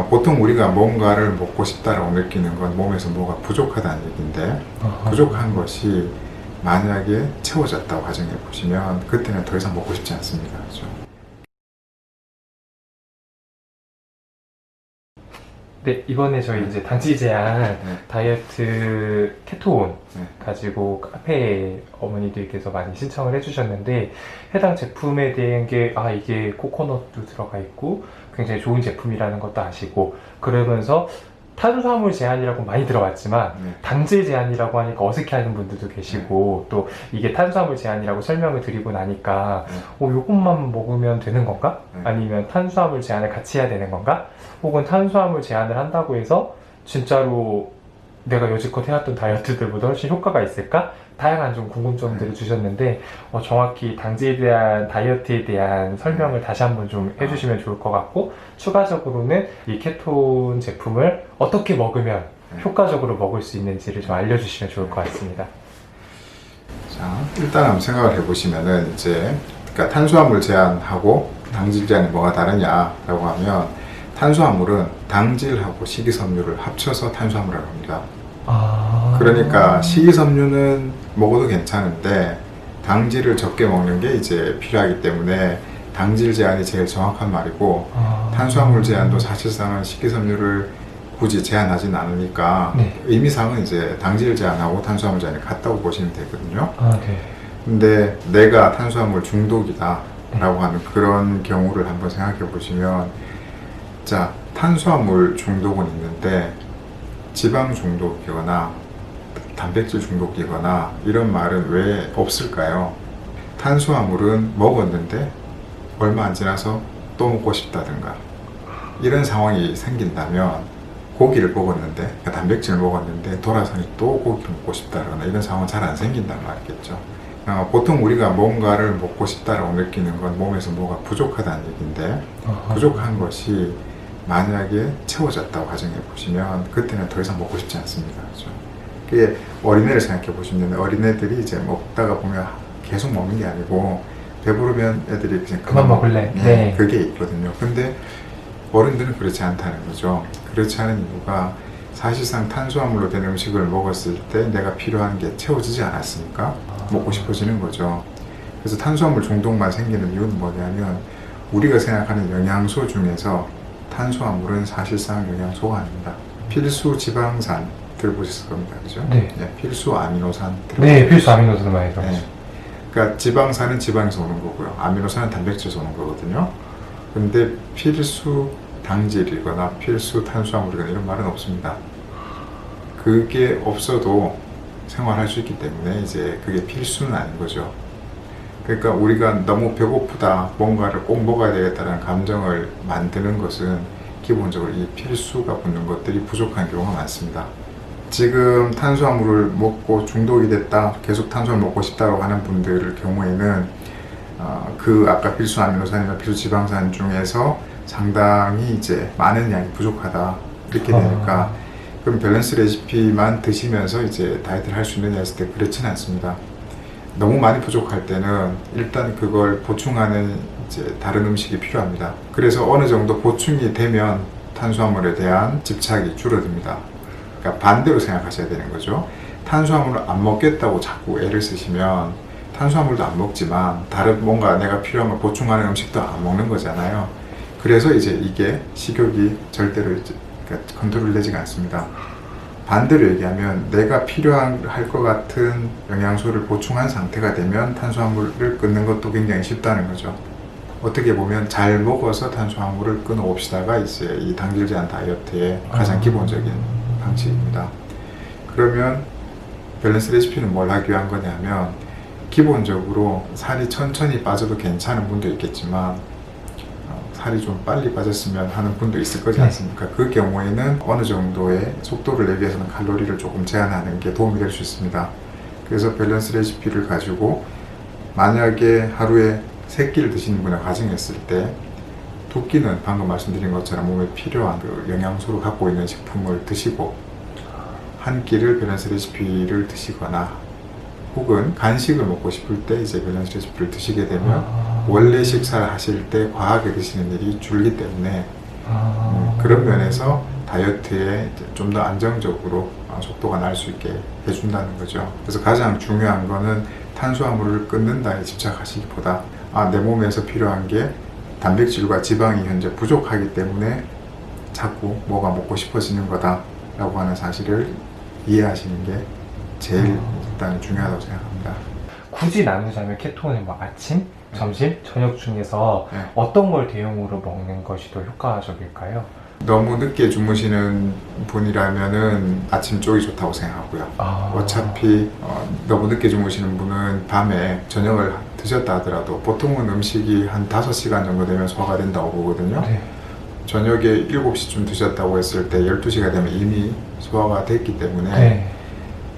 보통 우리가 뭔가를 먹고 싶다라고 느끼는 건 몸에서 뭐가 부족하다는 얘기인데 부족한 것이 만약에 채워졌다고 가정해 보시면 그때는 더 이상 먹고 싶지 않습니다. 그렇죠? 네, 이번에 저희 이제 단지 제한 다이어트 케토온 가지고 카페 어머니들께서 많이 신청을 해주셨는데 해당 제품에 대한 게 이게 코코넛도 들어가 있고 굉장히 좋은 제품이라는 것도 아시고 그러면서 탄수화물 제한이라고 많이 들어봤지만 당질 제한이라고 하니까 어색해하는 분들도 계시고 또 이게 탄수화물 제한이라고 설명을 드리고 나니까 요것만 먹으면 되는 건가? 아니면 탄수화물 제한을 같이 해야 되는 건가? 혹은 탄수화물 제한을 한다고 해서 진짜로 내가 여지껏 해왔던 다이어트들보다 훨씬 효과가 있을까? 다양한 좀 궁금점들을 주셨는데 정확히 당질에 대한 다이어트에 대한 설명을 다시 한번 좀 해주시면 좋을 것 같고 추가적으로는 이 케톤 제품을 어떻게 먹으면 효과적으로 먹을 수 있는지를 좀 알려주시면 좋을 것 같습니다. 자, 일단 한번 생각을 해보시면은 그러니까 탄수화물 제한하고 당질 제한이 뭐가 다르냐라고 하면 탄수화물은 당질하고 식이섬유를 합쳐서 탄수화물이라고 합니다. 그러니까 식이섬유는 먹어도 괜찮은데 당질을 적게 먹는 게 이제 필요하기 때문에 당질 제한이 제일 정확한 말이고 탄수화물 제한도 사실상은 식이섬유를 굳이 제한하진 않으니까 의미상은 이제 당질 제한하고 탄수화물 제한이 같다고 보시면 되거든요. 근데 내가 탄수화물 중독이다 라고 하는 그런 경우를 한번 생각해 보시면 자, 탄수화물 중독은 있는데 지방 중독이거나 단백질 중독이거나 이런 말은 왜 없을까요? 탄수화물은 먹었는데 얼마 안 지나서 또 먹고 싶다든가 이런 상황이 생긴다면 고기를 먹었는데 단백질을 먹었는데 돌아서니 또 고기를 먹고 싶다거나 이런 상황은 잘 안 생긴단 말이겠죠. 보통 우리가 뭔가를 먹고 싶다라고 느끼는 건 몸에서 뭐가 부족하다는 얘기인데 부족한 것이 만약에 채워졌다고 가정해 보시면 그때는 더 이상 먹고 싶지 않습니다. 그렇죠? 그게 어린애를 생각해 보시면 어린애들이 이제 먹다가 보면 계속 먹는 게 아니고 배부르면 애들이 그만 먹을래. 그게 있거든요. 근데 어른들은 그렇지 않다는 거죠. 그렇지 않은 이유가 사실상 탄수화물로 된 음식을 먹었을 때 내가 필요한 게 채워지지 않았으니까 먹고 싶어지는 거죠. 그래서 탄수화물 중독만 생기는 이유는 뭐냐면 우리가 생각하는 영양소 중에서 탄수화물은 사실상 영양소가 아닙니다. 필수 지방산 들어보셨을 겁니다. 그죠? 필수 아미노산 필수 아미노산 많이 들어보죠. 그러니까 지방산은 지방에서 오는 거고요. 아미노산은 단백질에서 오는 거거든요. 근데 필수 당질이거나 필수 탄수화물이거나 이런 말은 없습니다. 그게 없어도 생활할 수 있기 때문에 이제 그게 필수는 아닌 거죠. 그러니까 우리가 너무 배고프다, 뭔가를 꼭 먹어야 되겠다는 감정을 만드는 것은 기본적으로 이 필수가 붙는 것들이 부족한 경우가 많습니다. 지금 탄수화물을 먹고 중독이 됐다, 계속 탄수화물 먹고 싶다고 하는 분들 경우에는 그 아까 필수 아미노산이나 필수 지방산 중에서 상당히 이제 많은 양이 부족하다 이렇게 되니까 그럼 밸런스 레시피만 드시면서 이제 다이어트를 할 수 있느냐 했을 때 그렇지는 않습니다. 너무 많이 부족할 때는 일단 그걸 보충하는 이제 다른 음식이 필요합니다. 그래서 어느 정도 보충이 되면 탄수화물에 대한 집착이 줄어듭니다. 그러니까 반대로 생각하셔야 되는 거죠. 탄수화물을 안 먹겠다고 자꾸 애를 쓰시면 탄수화물도 안 먹지만 다른 뭔가 내가 필요한 걸 보충하는 음식도 안 먹는 거잖아요. 그래서 이제 이게 식욕이 절대로 이제 그러니까 컨트롤되지가 않습니다. 반대로 얘기하면 내가 필요할 것 같은 영양소를 보충한 상태가 되면 탄수화물을 끊는 것도 굉장히 쉽다는 거죠. 어떻게 보면 잘 먹어서 탄수화물을 끊어봅시다가 이제 이 당질 제한 다이어트의 가장 기본적인 방식입니다. 그러면 밸런스 레시피는 뭘 하기 위한 거냐면 기본적으로 살이 천천히 빠져도 괜찮은 분도 있겠지만 살이 좀 빨리 빠졌으면 하는 분도 있을 거지 않습니까? 그 경우에는 어느 정도의 속도를 내기 위해서는 칼로리를 조금 제한하는 게 도움이 될 수 있습니다. 그래서 밸런스 레시피를 가지고 만약에 하루에 3끼를 드시는 분을 가정했을 때 2끼는 방금 말씀드린 것처럼 몸에 필요한 그 영양소를 갖고 있는 식품을 드시고 1끼를 밸런스 레시피를 드시거나 혹은 간식을 먹고 싶을 때 이제 밸런스 레시피를 드시게 되면 원래 식사를 하실 때 과하게 드시는 일이 줄기 때문에 그런 면에서 다이어트에 좀 더 안정적으로 속도가 날 수 있게 해준다는 거죠. 그래서 가장 중요한 거는 탄수화물을 끊는다에 집착하시기보다 내 몸에서 필요한 게 단백질과 지방이 현재 부족하기 때문에 자꾸 뭐가 먹고 싶어지는 거다라고 하는 사실을 이해하시는 게 제일 일단 중요하다고 생각합니다. 굳이 나누자면 케톤은 뭐 아침, 점심, 저녁 중에서 네. 어떤 걸 대용으로 먹는 것이 더 효과적일까요? 너무 늦게 주무시는 분이라면은 아침 쪽이 좋다고 생각하고요. 어차피 너무 늦게 주무시는 분은 밤에 저녁을 드셨다 하더라도 보통은 음식이 한 5시간 정도 되면 소화가 된다고 보거든요. 네. 저녁에 7시쯤 드셨다고 했을 때 12시가 되면 이미 소화가 됐기 때문에 네.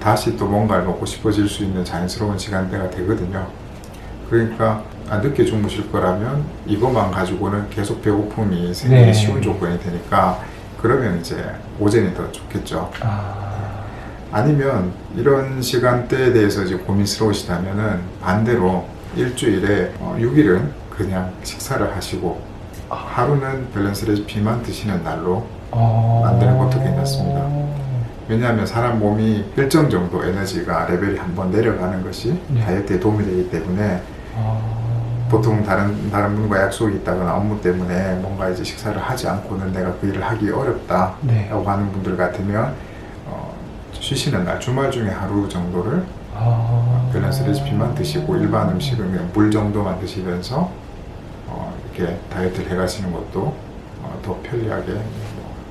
다시 또 뭔가를 먹고 싶어질 수 있는 자연스러운 시간대가 되거든요. 그러니까 늦게 주무실 거라면 이것만 가지고는 계속 배고픔이 생기기 네. 쉬운 조건이 되니까 그러면 이제 오전이 더 좋겠죠. 아니면 이런 시간대에 대해서 이제 고민스러우시다면은 반대로 일주일에 6일은 그냥 식사를 하시고 하루는 밸런스 레시피만 드시는 날로 만드는 것도 괜찮습니다. 왜냐하면 사람 몸이 일정 정도 에너지가 레벨이 한번 내려가는 것이 네. 다이어트에 도움이 되기 때문에 보통 다른 분과 약속이 있다거나 업무 때문에 뭔가 이제 식사를 하지 않고는 내가 그 일을 하기 어렵다라고 네. 하는 분들 같으면 쉬시는 날 주말 중에 하루 정도를 밸런스 레시피만 드시고 일반 음식은 그냥 물 정도만 드시면서 이렇게 다이어트를 해가시는 것도 더 편리하게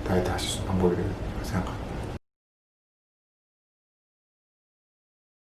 다이어트 하실 수 있는 방법이라고 생각합니다.